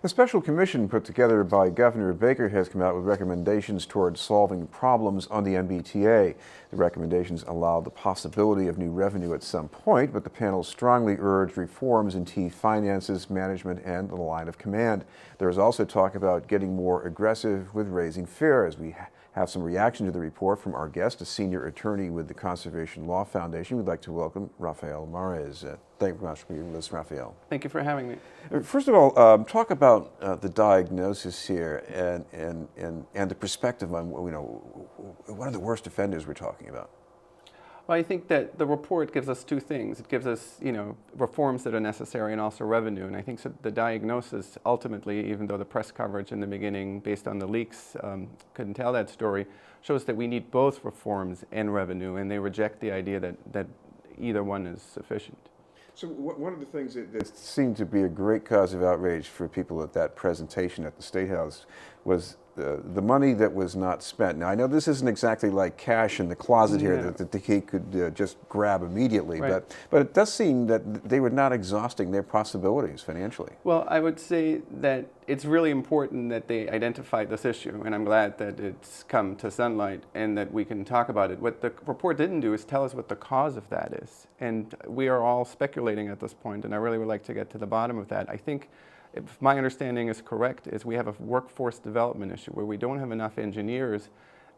A special commission put together by Governor Baker has come out with recommendations towards solving problems on the MBTA. The recommendations allow the possibility of new revenue at some point, but the panel strongly urged reforms in T finances, management, and the line of command. There is also talk about getting more aggressive with raising fares. We have some reaction to the report from our guest, a senior attorney with the Conservation Law Foundation. We'd like to welcome Rafael Mares. Thank you very much for being with us, Rafael. Thank you for having me. First of all, talk about the diagnosis here and the perspective on what are the worst offenders we're talking about. Well, I think that the report gives us two things. It gives us, reforms that are necessary and also revenue. And I think so the diagnosis ultimately, even though the press coverage in the beginning, based on the leaks, couldn't tell that story, shows that we need both reforms and revenue, and they reject the idea that either one is sufficient. So one of the things that seemed to be a great cause of outrage for people at that presentation at the State House was the money that was not spent. Now, I know this isn't exactly like cash in the closet here that he could just grab immediately, right. but it does seem that they were not exhausting their possibilities financially. Well, I would say that it's really important that they identified this issue, and I'm glad that it's come to sunlight and that we can talk about it. What the report didn't do is tell us what the cause of that is, and we are all speculating at this point, and I really would like to get to the bottom of that. I think, if my understanding is correct, is we have a workforce development issue where we don't have enough engineers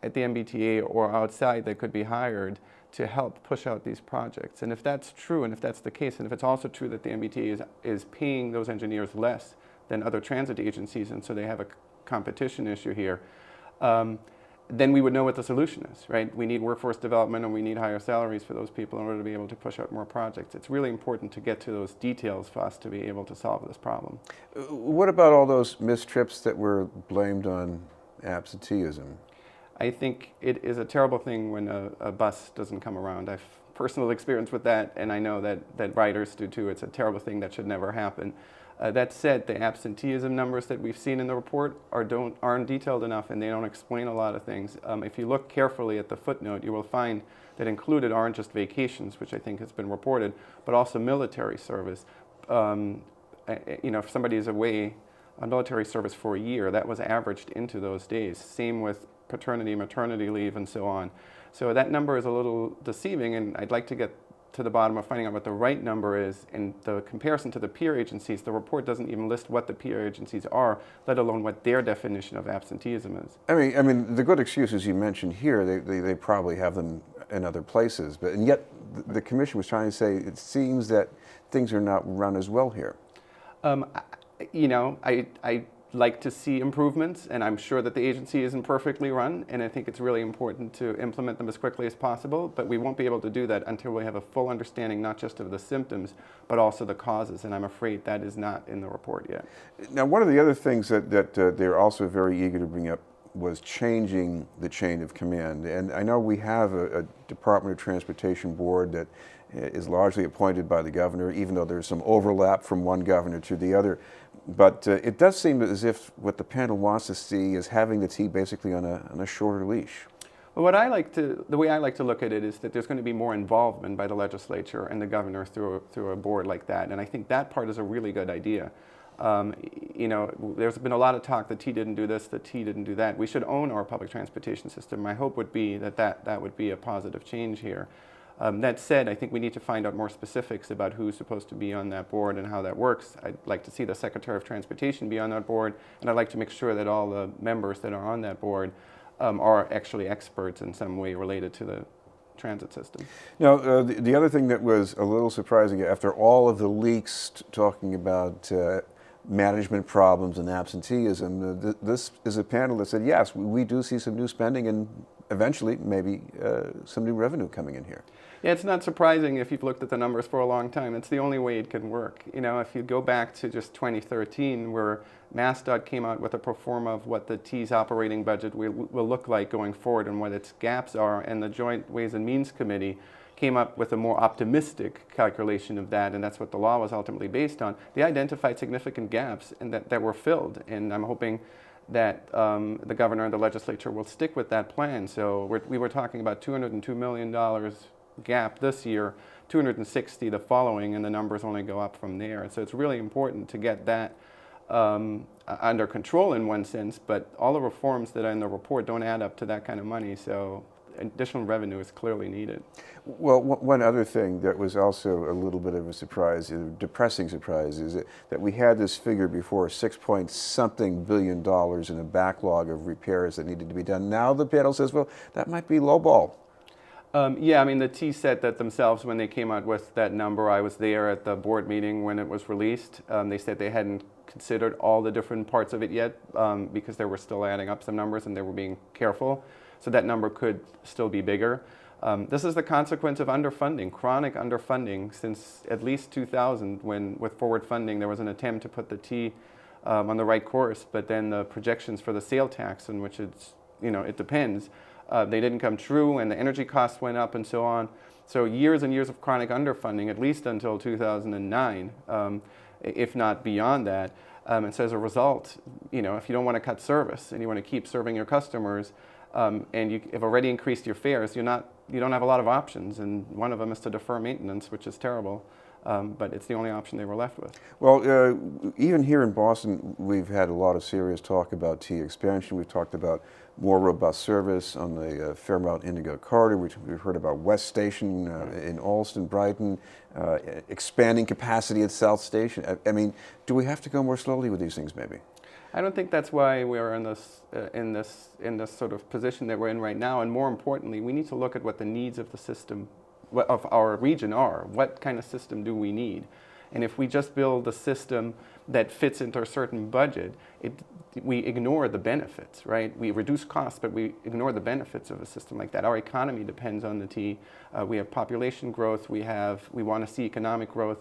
at the MBTA or outside that could be hired to help push out these projects. And if that's true, and if that's the case, and if it's also true that the MBTA is paying those engineers less than other transit agencies, and so they have a competition issue here, then we would know what the solution is, right? We need workforce development and we need higher salaries for those people in order to be able to push out more projects. It's really important to get to those details for us to be able to solve this problem. What about all those missed trips that were blamed on absenteeism? I think it is a terrible thing when a bus doesn't come around. I've personal experience with that, and I know that riders do too. It's a terrible thing that should never happen. That said, the absenteeism numbers that we've seen in the report aren't detailed enough, and they don't explain a lot of things. If you look carefully at the footnote, you will find that included aren't just vacations, which I think has been reported, but also military service. If somebody is away on military service for a year, that was averaged into those days. Same with paternity, maternity leave, and so on. So that number is a little deceiving, and I'd like to get to the bottom of finding out what the right number is. In the comparison to the peer agencies, the report doesn't even list what the peer agencies are, let alone what their definition of absenteeism is. I mean, the good excuses you mentioned here, they probably have them in other places, and yet the commission was trying to say it seems that things are not run as well here. I like to see improvements, and I'm sure that the agency isn't perfectly run, and I think it's really important to implement them as quickly as possible, but we won't be able to do that until we have a full understanding not just of the symptoms, but also the causes, and I'm afraid that is not in the report yet. Now, one of the other things that they're also very eager to bring up was changing the chain of command, and I know we have a Department of Transportation board that is largely appointed by the governor, even though there's some overlap from one governor to the other. But it does seem as if what the panel wants to see is having the T basically on a shorter leash. Well, the way I like to look at it is that there's going to be more involvement by the legislature and the governor through a board like that, and I think that part is a really good idea. There's been a lot of talk that T didn't do this, that T didn't do that. We should own our public transportation system. My hope would be that would be a positive change here. That said, I think we need to find out more specifics about who's supposed to be on that board and how that works. I'd like to see the Secretary of Transportation be on that board, and I'd like to make sure that all the members that are on that board are actually experts in some way related to the transit system. Now, the other thing that was a little surprising, after all of the leaks talking about management problems and absenteeism, this is a panel that said, yes, we do see some new spending and eventually maybe some new revenue coming in here. Yeah, it's not surprising if you've looked at the numbers for a long time. It's the only way it can work. If you go back to just 2013, where MassDOT came out with a pro forma of what the T's operating budget will look like going forward and what its gaps are, and the Joint Ways and Means Committee came up with a more optimistic calculation of that, and that's what the law was ultimately based on. They identified significant gaps and that were filled, and I'm hoping that the governor and the legislature will stick with that plan. So we were talking about $202 million gap this year, 260 the following, and the numbers only go up from there. So it's really important to get that under control in one sense, but all the reforms that are in the report don't add up to that kind of money, so additional revenue is clearly needed. Well, one other thing that was also a little bit of a surprise, a depressing surprise, is that we had this figure before, $6-point-something billion in a backlog of repairs that needed to be done. Now the panel says, well, that might be lowball. Yeah, I mean, the T said that themselves when they came out with that number. I was there at the board meeting when it was released. They said they hadn't considered all the different parts of it yet because they were still adding up some numbers and they were being careful. So that number could still be bigger. This is the consequence of underfunding, chronic underfunding since at least 2000 when with forward funding there was an attempt to put the T on the right course, but then the projections for the sale tax in which it's, it depends, they didn't come true and the energy costs went up and so on. So years and years of chronic underfunding, at least until 2009, if not beyond that. And so as a result, if you don't want to cut service and you want to keep serving your customers, and you have already increased your fares, you don't have a lot of options, and one of them is to defer maintenance, which is terrible. But it's the only option they were left with. Well, even here in Boston, we've had a lot of serious talk about T expansion. We've talked about more robust service on the Fairmount Indigo corridor. We've heard about West Station in Allston, Brighton, expanding capacity at South Station. I mean, do we have to go more slowly with these things, maybe? I don't think that's why we're in this sort of position that we're in right now. And more importantly, we need to look at what the needs of the system, of our region are. What kind of system do we need? And if we just build a system that fits into a certain budget, we ignore the benefits, right? We reduce costs, but we ignore the benefits of a system like that. Our economy depends on the T. We have population growth. We want to see economic growth.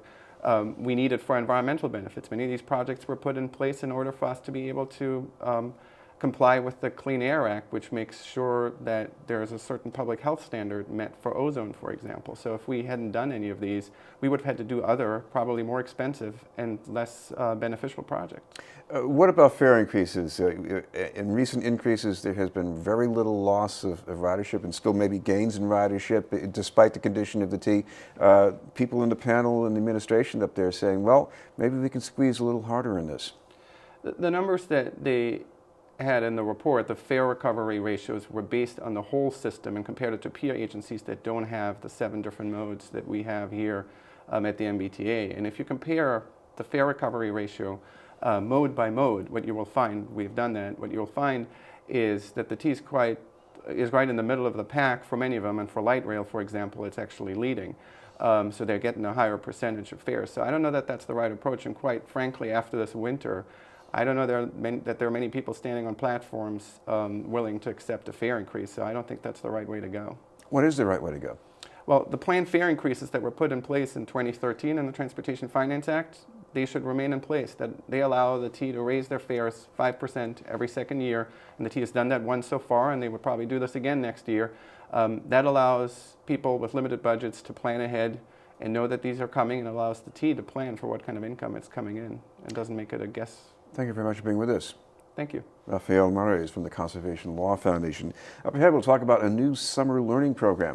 We need it for environmental benefits. Many of these projects were put in place in order for us to be able to comply with the Clean Air Act, which makes sure that there is a certain public health standard met for ozone, for example. So if we hadn't done any of these, we would have had to do other, probably more expensive and less beneficial projects. What about fare increases? In recent increases, there has been very little loss of ridership and still maybe gains in ridership, despite the condition of the T. People in the panel and the administration up there saying, well, maybe we can squeeze a little harder in this. The numbers that they had in the report, the fare recovery ratios were based on the whole system and compared it to peer agencies that don't have the 7 different modes that we have here at the MBTA. And if you compare the fare recovery ratio mode by mode, what you will find, we've done that, what you'll find is that the T is right in the middle of the pack for many of them, and for light rail, for example, it's actually leading. So they're getting a higher percentage of fares. So I don't know that that's the right approach, and quite frankly, after this winter, I don't know that there are many people standing on platforms willing to accept a fare increase, so I don't think that's the right way to go. What is the right way to go? Well, the planned fare increases that were put in place in 2013 in the Transportation Finance Act, they should remain in place. That they allow the T to raise their fares 5% every second year, and the T has done that once so far, and they would probably do this again next year. That allows people with limited budgets to plan ahead and know that these are coming, and allows the T to plan for what kind of income it's coming in, and doesn't make it a guess. Thank you very much for being with us. Thank you. Rafael Mares from the Conservation Law Foundation. Up ahead, we'll talk about a new summer learning program.